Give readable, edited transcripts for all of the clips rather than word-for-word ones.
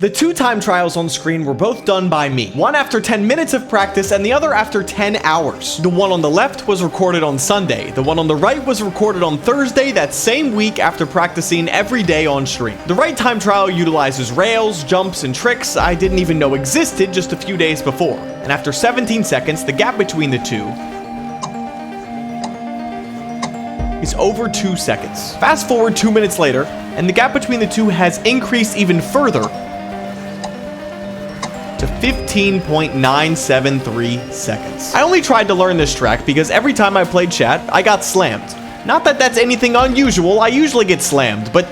The two time trials on screen were both done by me, one after 10 minutes of practice and the other after 10 hours. The one on the left was recorded on Sunday, the one on the right was recorded on Thursday that same week after practicing every day on stream. The right time trial utilizes rails, jumps, and tricks I didn't even know existed just a few days before, and after 17 seconds, the gap between the two is over 2 seconds. Fast forward 2 minutes later, and the gap between the two has increased even further to 15.973 seconds. I only tried to learn this track because every time I played chat, I got slammed. Not that that's anything unusual, I usually get slammed, but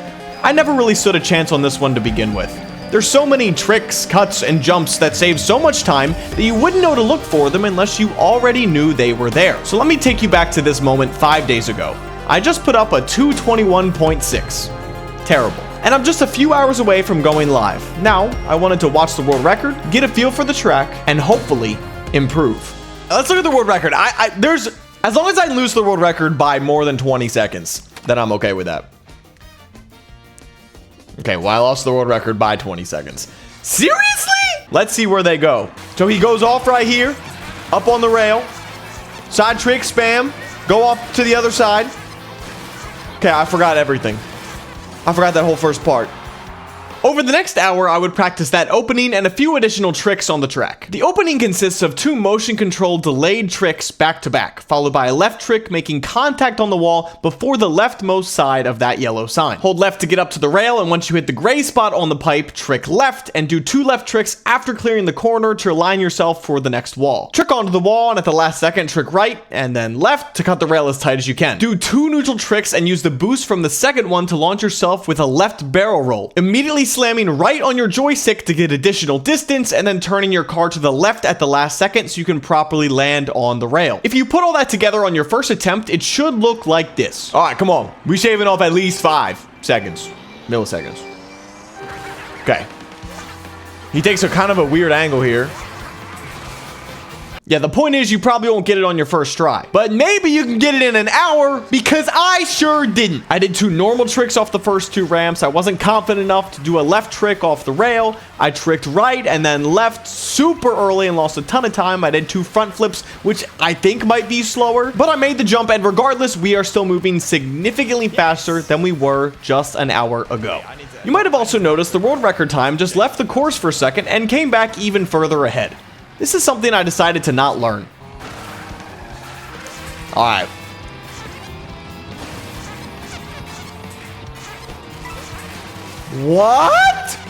I never really stood a chance on this one to begin with. There's so many tricks, cuts, and jumps that save so much time that you wouldn't know to look for them unless you already knew they were there. So let me take you back to this moment 5 days ago. I just put up a 221.6. Terrible. And I'm just a few hours away from going live. Now, I wanted to watch the world record, get a feel for the track, and hopefully improve. Let's look at the world record. As long as I lose the world record by more than 20 seconds, then I'm okay with that. Okay, well, I lost the world record by 20 seconds. Seriously? Let's see where they go. So he goes off right here, up on the rail, side trick, spam, go off to the other side. Okay, I forgot everything. I forgot that whole first part. Over the next hour, I would practice that opening and a few additional tricks on the track. The opening consists of two motion-controlled delayed tricks back to back, followed by a left trick making contact on the wall before the leftmost side of that yellow sign. Hold left to get up to the rail, and once you hit the gray spot on the pipe, trick left, and do two left tricks after clearing the corner to align yourself for the next wall. Trick onto the wall, and at the last second, trick right, and then left to cut the rail as tight as you can. Do two neutral tricks and use the boost from the second one to launch yourself with a left barrel roll. Immediately slamming right on your joystick to get additional distance, and then turning your car to the left at the last second so you can properly land on the rail. If you put all that together on your first attempt, it should look like this. All right, come on. We're shaving off at least 5 seconds. Milliseconds. Okay. He takes a kind of a weird angle here. Yeah, the point is you probably won't get it on your first try. But maybe you can get it in an hour, because I sure didn't. I did two normal tricks off the first two ramps. I wasn't confident enough to do a left trick off the rail. I tricked right and then left super early and lost a ton of time. I did two front flips, which I think might be slower. But I made the jump, and regardless, we are still moving significantly faster than we were just an hour ago. You might have also noticed the world record time just left the course for a second and came back even further ahead. This is something I decided to not learn. All right. What?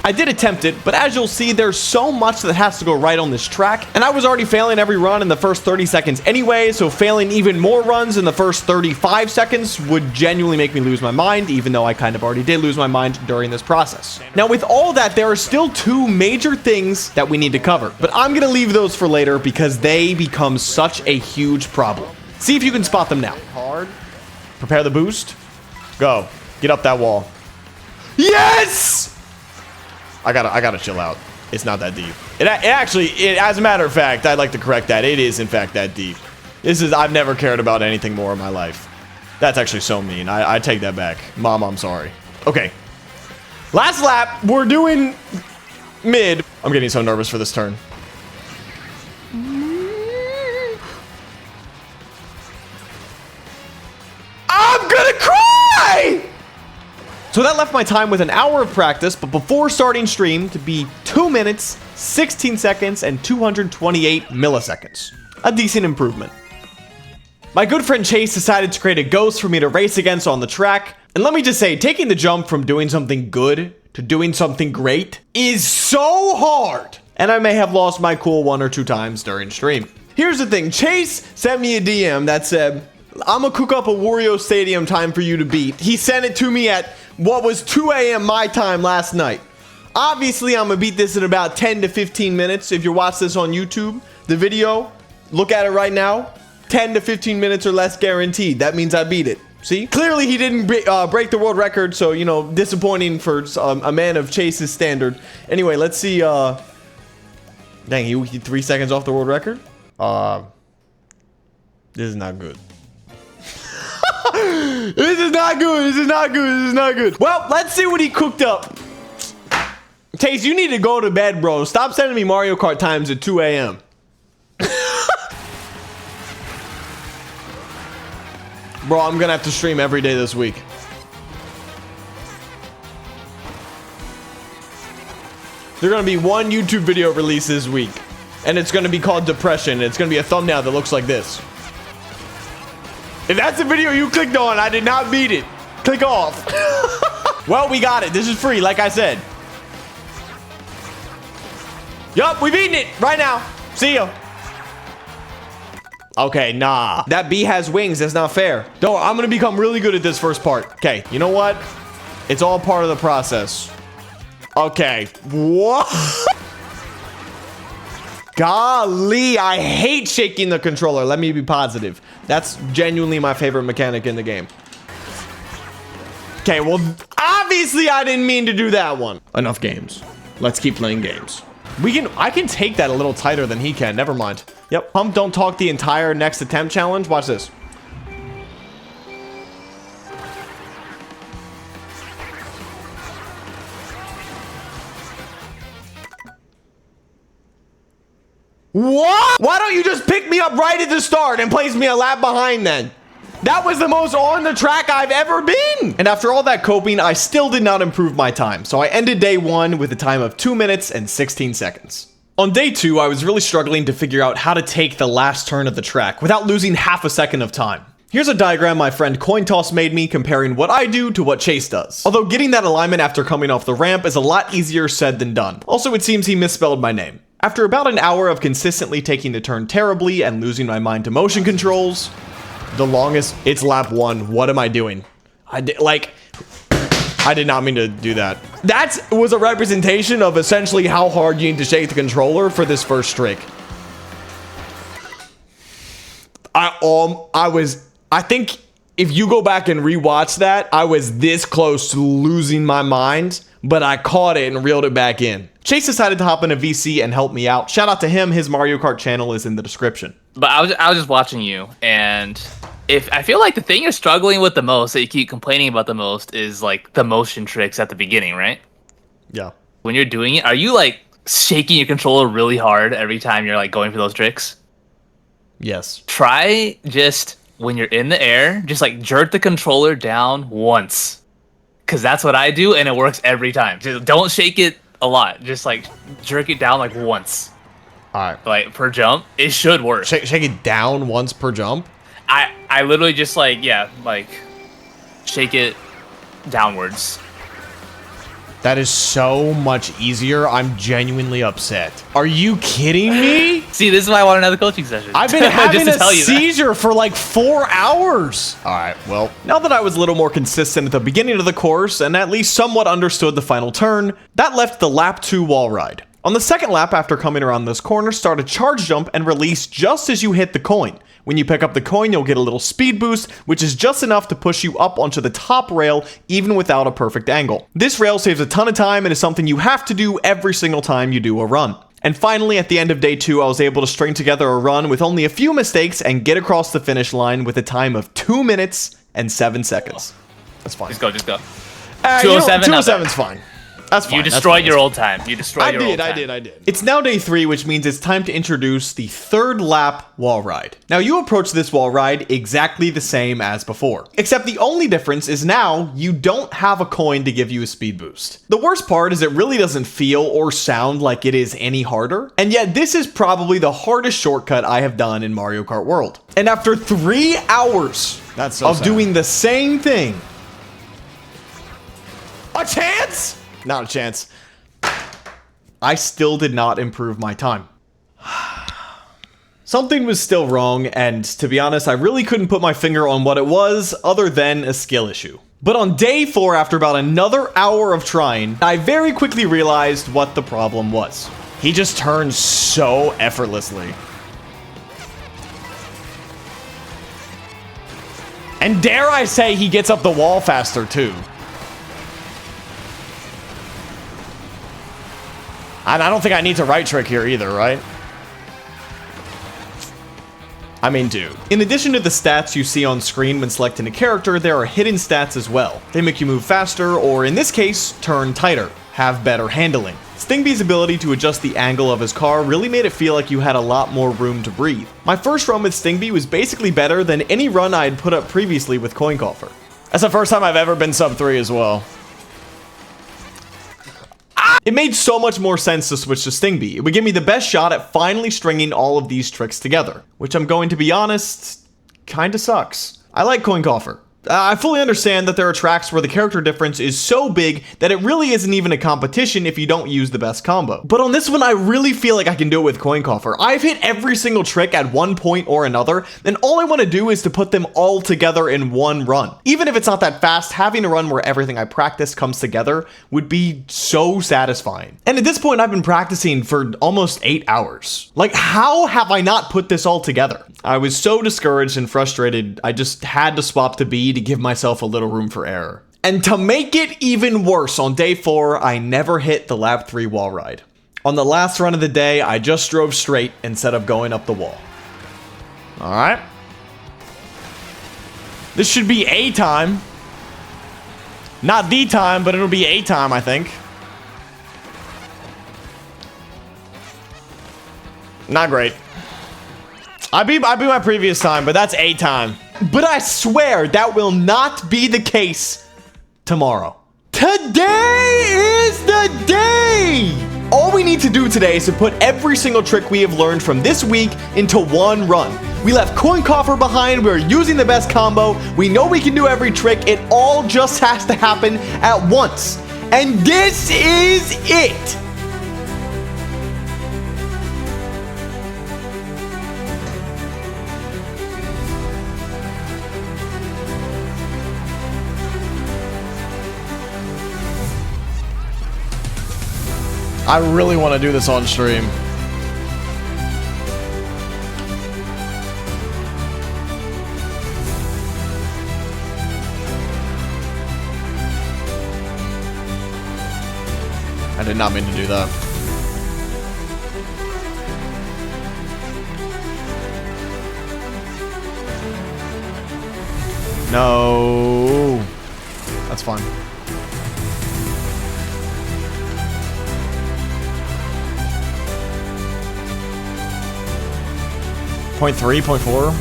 I did attempt it, but as you'll see, there's so much that has to go right on this track, and I was already failing every run in the first 30 seconds anyway, so failing even more runs in the first 35 seconds would genuinely make me lose my mind, even though I kind of already did lose my mind during this process. Now, with all that, there are still two major things that we need to cover, but I'm gonna leave those for later because they become such a huge problem. See if you can spot them now. Hard. Prepare the boost. Go. Get up that wall. Yes! I gotta chill out. It's not that deep. It actually, as a matter of fact, I'd like to correct that. It is, in fact, that deep. I've never cared about anything more in my life. That's actually so mean. I take that back. Mom, I'm sorry. Okay. Last lap. We're doing mid. I'm getting so nervous for this turn. I'm gonna cry! So that left my time with an hour of practice, but before starting stream to be 2 minutes, 16 seconds, and 228 milliseconds. A decent improvement. My good friend Chase decided to create a ghost for me to race against on the track, and let me just say, taking the jump from doing something good to doing something great is so hard, and I may have lost my cool 1 or 2 times during stream. Here's the thing, Chase sent me a DM that said, I'm gonna cook up a Wario Stadium time for you to beat. He sent it to me at what was 2 a.m. my time last night. Obviously, I'm gonna beat this in about 10 to 15 minutes. If you watch this on YouTube, the video, look at it right now. 10 to 15 minutes or less guaranteed. That means I beat it. See? Clearly, he didn't break the world record, so, you know, disappointing for a man of Chase's standard. Anyway, let's see. Dang, he 3 seconds off the world record? This is not good. This is not good. This is not good. This is not good. Well, let's see what he cooked up. Taze, you need to go to bed, bro. Stop sending me Mario Kart times at 2 a.m. Bro, I'm gonna have to stream every day this week. There's gonna be one YouTube video released this week, and it's gonna be called Depression. It's gonna be a thumbnail that looks like this. If that's the video you clicked on, I did not beat it. Click off. Well, we got it. This is free, like I said. Yup, we've eaten it right now. See ya. Okay, nah. That bee has wings. That's not fair. Don't. I'm gonna become really good at this first part. Okay, you know what? It's all part of the process. Okay. What? Golly, I hate shaking the controller. Let me be positive. That's genuinely my favorite mechanic in the game. Okay, well, obviously I didn't mean to do that one. Enough games. Let's keep playing games. I can take that a little tighter than he can. Never mind. Yep. Pump Don't Talk the entire next attempt challenge. Watch this. What? Why don't you just pick me up right at the start and place me a lap behind then? That was the most on the track I've ever been. And after all that coping, I still did not improve my time. So I ended day 1 with a time of 2 minutes and 16 seconds. On day 2, I was really struggling to figure out how to take the last turn of the track without losing half a second of time. Here's a diagram my friend CoinToss made me comparing what I do to what Chase does. Although getting that alignment after coming off the ramp is a lot easier said than done. Also, it seems he misspelled my name. After about an hour of consistently taking the turn terribly and losing my mind to motion controls, the longest, it's lap 1. What am I doing? I did not mean to do that. That was a representation of essentially how hard you need to shake the controller for this first trick. I think if you go back and rewatch that, I was this close to losing my mind, but I caught it and reeled it back in. Chase decided to hop in a VC and help me out. Shout out to him. His Mario Kart channel is in the description. But I was just watching you, and if I feel like the thing you're struggling with the most, that you keep complaining about the most, is like the motion tricks at the beginning, right? Yeah. When you're doing it, are you like shaking your controller really hard every time you're like going for those tricks? Yes. Try just when you're in the air, just like jerk the controller down once, because that's what I do, and it works every time. Just don't shake it a lot. Just like jerk it down like once. All right. Like per jump, it should work. Shake it down once per jump. I literally just like shake it downwards. That is so much easier. I'm genuinely upset. Are you kidding me? See, this is why I want another coaching session. I've been having just a seizure for like 4 hours. All right, well, now that I was a little more consistent at the beginning of the course and at least somewhat understood the final turn, that left the lap 2 wall ride. On the second lap after coming around this corner, start a charge jump and release just as you hit the coin. When you pick up the coin, you'll get a little speed boost, which is just enough to push you up onto the top rail, even without a perfect angle. This rail saves a ton of time and is something you have to do every single time you do a run. And finally, at the end of day 2, I was able to string together a run with only a few mistakes and get across the finish line with a time of 2 minutes and 7 seconds. That's fine. Just go. 207. 207's fine. That's fine. You destroyed your old time. You destroyed your old time. I did. It's now day 3, which means it's time to introduce the third lap wall ride. Now, you approach this wall ride exactly the same as before, except the only difference is now you don't have a coin to give you a speed boost. The worst part is it really doesn't feel or sound like it is any harder, and yet this is probably the hardest shortcut I have done in Mario Kart World. And after 3 hours of doing the same thing, a chance? Not a chance. I still did not improve my time. Something was still wrong, and to be honest, I really couldn't put my finger on what it was other than a skill issue. But on day 4, after about another hour of trying, I very quickly realized what the problem was. He just turns so effortlessly. And dare I say he gets up the wall faster too. And I don't think I need to right trick here either, right? I mean, dude. In addition to the stats you see on screen when selecting a character, there are hidden stats as well. They make you move faster, or in this case, turn tighter, have better handling. Stingby's ability to adjust the angle of his car really made it feel like you had a lot more room to breathe. My first run with Stingby was basically better than any run I had put up previously with Coin Coffer. That's the first time I've ever been sub 3 as well. It made so much more sense to switch to Stingby. It would give me the best shot at finally stringing all of these tricks together, which I'm going to be honest, kinda sucks. I like Coin Coffer. I fully understand that there are tracks where the character difference is so big that it really isn't even a competition if you don't use the best combo. But on this one, I really feel like I can do it with Coin Coffer. I've hit every single trick at one point or another, and all I want to do is to put them all together in one run. Even if it's not that fast, having a run where everything I practiced comes together would be so satisfying. And at this point, I've been practicing for almost 8 hours. Like, how have I not put this all together? I was so discouraged and frustrated, I just had to swap to B to give myself a little room for error. And to make it even worse, on day 4, I never hit the lap 3 wall ride. On the last run of the day, I just drove straight instead of going up the wall. Alright. This should be A time. Not the time, but it'll be A time, I think. Not great. I beat my previous time, but that's A time. But I swear that will not be the case tomorrow. Today is the day! All we need to do today is to put every single trick we have learned from this week into one run. We left Coin Coffer behind, we're using the best combo, we know we can do every trick, it all just has to happen at once. And this is it! I really want to do this on stream. I did not mean to do that. No. That's fine. Point 3, point 4.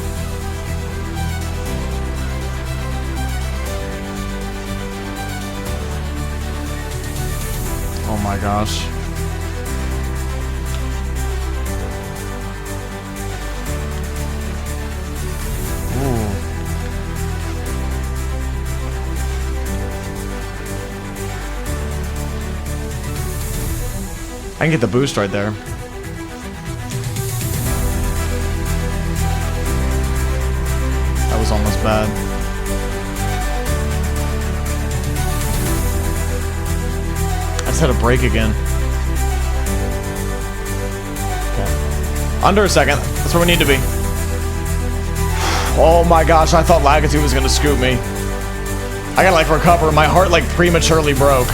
Oh my gosh. Ooh. I can get the boost right there. That was almost bad. I just had a break again. Okay. Under a second. That's where we need to be. Oh my gosh, I thought Lagatoo was gonna scoop me. I gotta like recover. My heart like prematurely broke.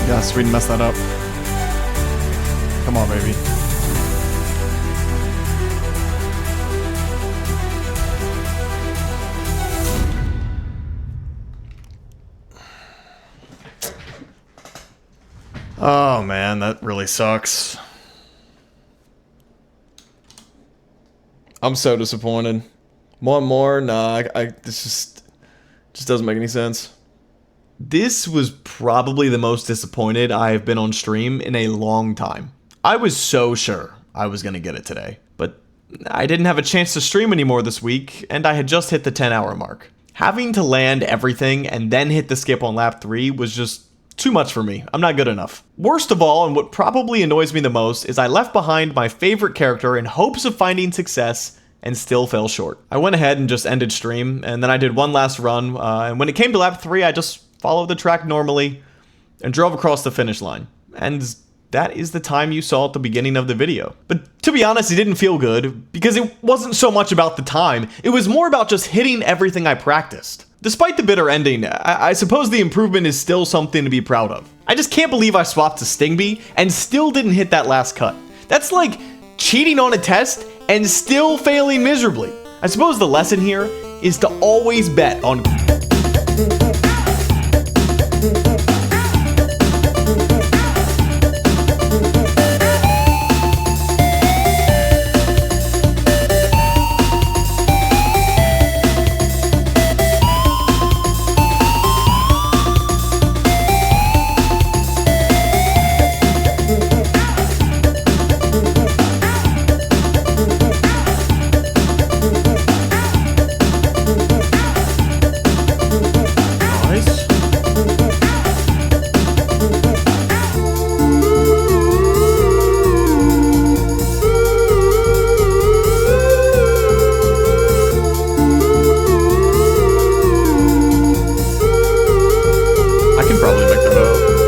Yes, we messed that up. Come on, baby. Oh man, that really sucks. I'm so disappointed. One more? Nah, this just doesn't make any sense. This was probably the most disappointed I have been on stream in a long time. I was so sure I was gonna get it today, but I didn't have a chance to stream anymore this week, and I had just hit the 10-hour mark. Having to land everything and then hit the skip on lap 3 was just too much for me. I'm not good enough. Worst of all, and what probably annoys me the most, is I left behind my favorite character in hopes of finding success and still fell short. I went ahead and just ended stream, and then I did one last run, and when it came to lap 3, I just followed the track normally and drove across the finish line. And that is the time you saw at the beginning of the video. But to be honest, it didn't feel good, because it wasn't so much about the time, it was more about just hitting everything I practiced. Despite the bitter ending, I suppose the improvement is still something to be proud of. I just can't believe I swapped to Stingby and still didn't hit that last cut. That's like cheating on a test and still failing miserably. I suppose the lesson here is to always bet on really make the move.